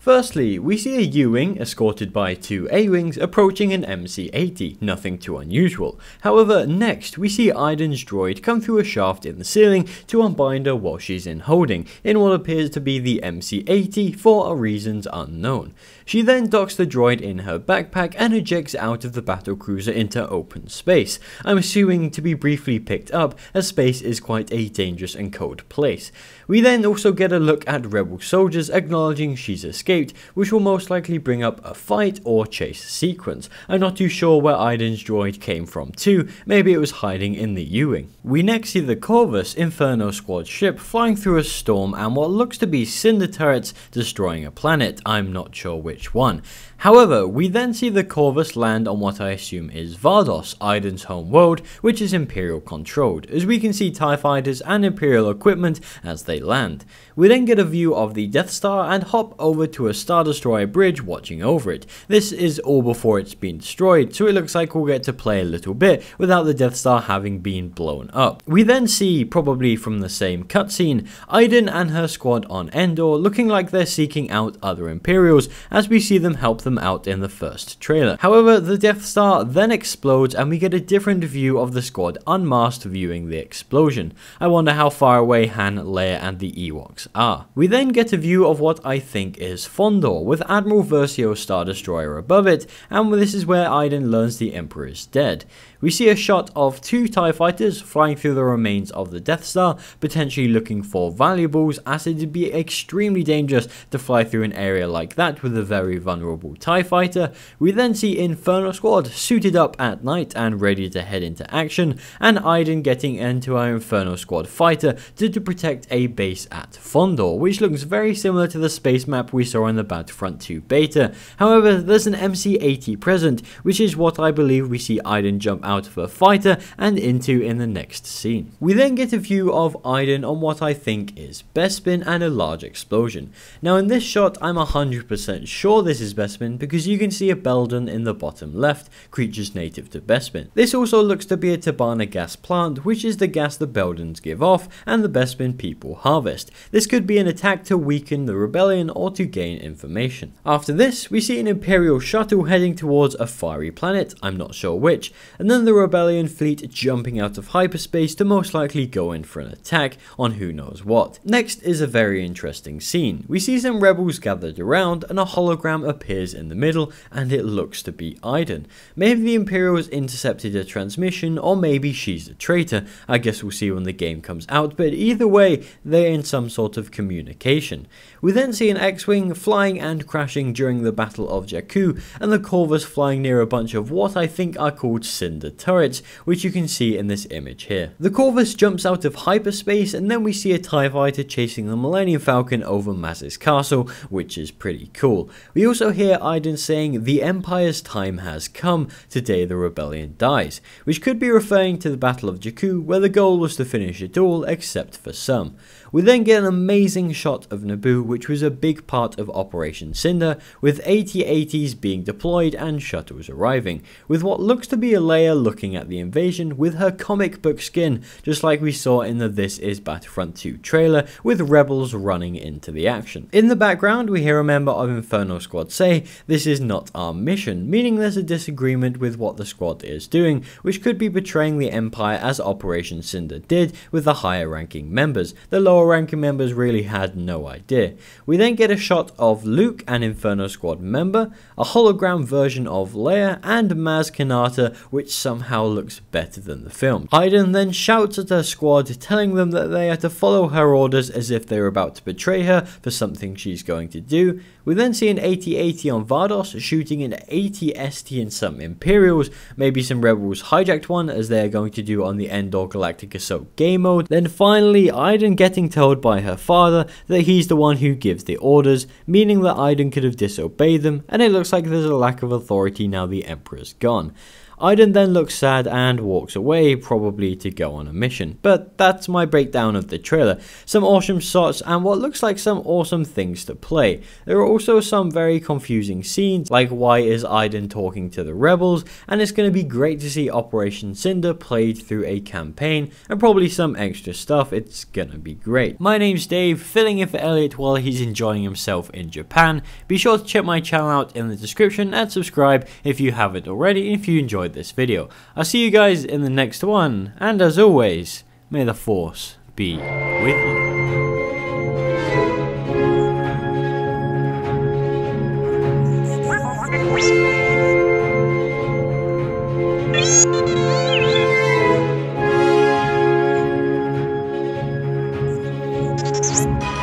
Firstly, we see a Ewing escorted by two A-Wings approaching an MC-80, nothing too unusual. However, next we see Iden's droid come through a shaft in the ceiling to unbind her while she's in holding, in what appears to be the MC-80 for reasons unknown. She then docks the droid in her backpack and ejects out of the battlecruiser into open space. I'm assuming to be briefly picked up, as space is quite a dangerous and cold place. We then also get a look at rebel soldiers acknowledging she's escaped, which will most likely bring up a fight or chase sequence. I'm not too sure where Iden's droid came from too, maybe it was hiding in the Ewing. We next see the Corvis Inferno Squad ship flying through a storm and what looks to be Cinder turrets destroying a planet, I'm not sure which one. However, we then see the Corvis land on what I assume is Vardos, Iden's home world, which is Imperial controlled, as we can see TIE fighters and Imperial equipment as they land. We then get a view of the Death Star and hop over to a Star Destroyer bridge watching over it. This is all before it's been destroyed, so it looks like we'll get to play a little bit without the Death Star having been blown up. We then see, probably from the same cutscene, Iden and her squad on Endor looking like they're seeking out other Imperials as we see them help them out in the first trailer. However, the Death Star then explodes and we get a different view of the squad unmasked viewing the explosion. I wonder how far away Han, Leia and the Ewoks are. We then get a view of what I think is Fondor, with Admiral Versio's Star Destroyer above it, and this is where Iden learns the Emperor is dead. We see a shot of two TIE fighters flying through the remains of the Death Star, potentially looking for valuables, as it would be extremely dangerous to fly through an area like that with a very vulnerable TIE fighter. We then see Inferno Squad suited up at night and ready to head into action, and Iden getting into our Inferno Squad fighter to protect a base at Fondor, which looks very similar to the space map we saw in the Battlefront 2 beta. However, there's an MC-80 present, which is what I believe we see Iden jump out of a fighter and into in the next scene. We then get a view of Iden on what I think is Bespin and a large explosion. Now in this shot I'm 100% sure this is Bespin because you can see a Beldon in the bottom left, creatures native to Bespin. This also looks to be a Tabana gas plant, which is the gas the Beldons give off and the Bespin people harvest. This could be an attack to weaken the rebellion or to gain information. After this, we see an Imperial shuttle heading towards a fiery planet, I'm not sure which, and then the rebellion fleet jumping out of hyperspace to most likely go in for an attack on who knows what. Next is a very interesting scene. We see some rebels gathered around and a hologram appears in the middle and it looks to be Iden. Maybe the Imperials intercepted a transmission or maybe she's a traitor. I guess we'll see when the game comes out, but either way they're in some sort of communication. We then see an X-Wing flying and crashing during the Battle of Jakku and the Corvus flying near a bunch of what I think are called Cinder turrets, which you can see in this image here. The Corvus jumps out of hyperspace and then we see a TIE fighter chasing the Millennium Falcon over Maz's castle, which is pretty cool. We also hear Iden saying the Empire's time has come, today the rebellion dies, which could be referring to the Battle of Jakku where the goal was to finish it all except for some. We then get an amazing shot of Naboo, which was a big part of Operation Cinder, with AT-ATs being deployed and shuttles arriving, with what looks to be a Leia looking at the invasion with her comic book skin, just like we saw in the This Is Battlefront 2 trailer, with rebels running into the action. In the background, we hear a member of Inferno Squad say, "This is not our mission," meaning there's a disagreement with what the squad is doing, which could be betraying the Empire as Operation Cinder did with the higher ranking members. The lower ranking members really had no idea. We then get a shot of Luke, an Inferno Squad member, a hologram version of Leia, and Maz Kanata, which somehow looks better than the film. Iden then shouts at her squad, telling them that they are to follow her orders as if they were about to betray her for something she's going to do. We then see an AT-AT on Vardos shooting an AT-ST in some Imperials, maybe some rebels hijacked one as they are going to do on the Endor Galactic Assault game mode. Then finally Iden getting told by her father that he's the one who gives the orders, meaning that Iden could have disobeyed them, and it looks like there's a lack of authority now the Emperor's gone. Iden then looks sad and walks away, probably to go on a mission. But that's my breakdown of the trailer. Some awesome shots and what looks like some awesome things to play. There are also some very confusing scenes, like why is Iden talking to the rebels, and it's going to be great to see Operation Cinder played through a campaign, and probably some extra stuff. It's gonna be great. My name's Dave, filling in for Elliot while he's enjoying himself in Japan. Be sure to check my channel out in the description and subscribe if you haven't already if you enjoyed this video. I'll see you guys in the next one, and as always, may the Force be with you. You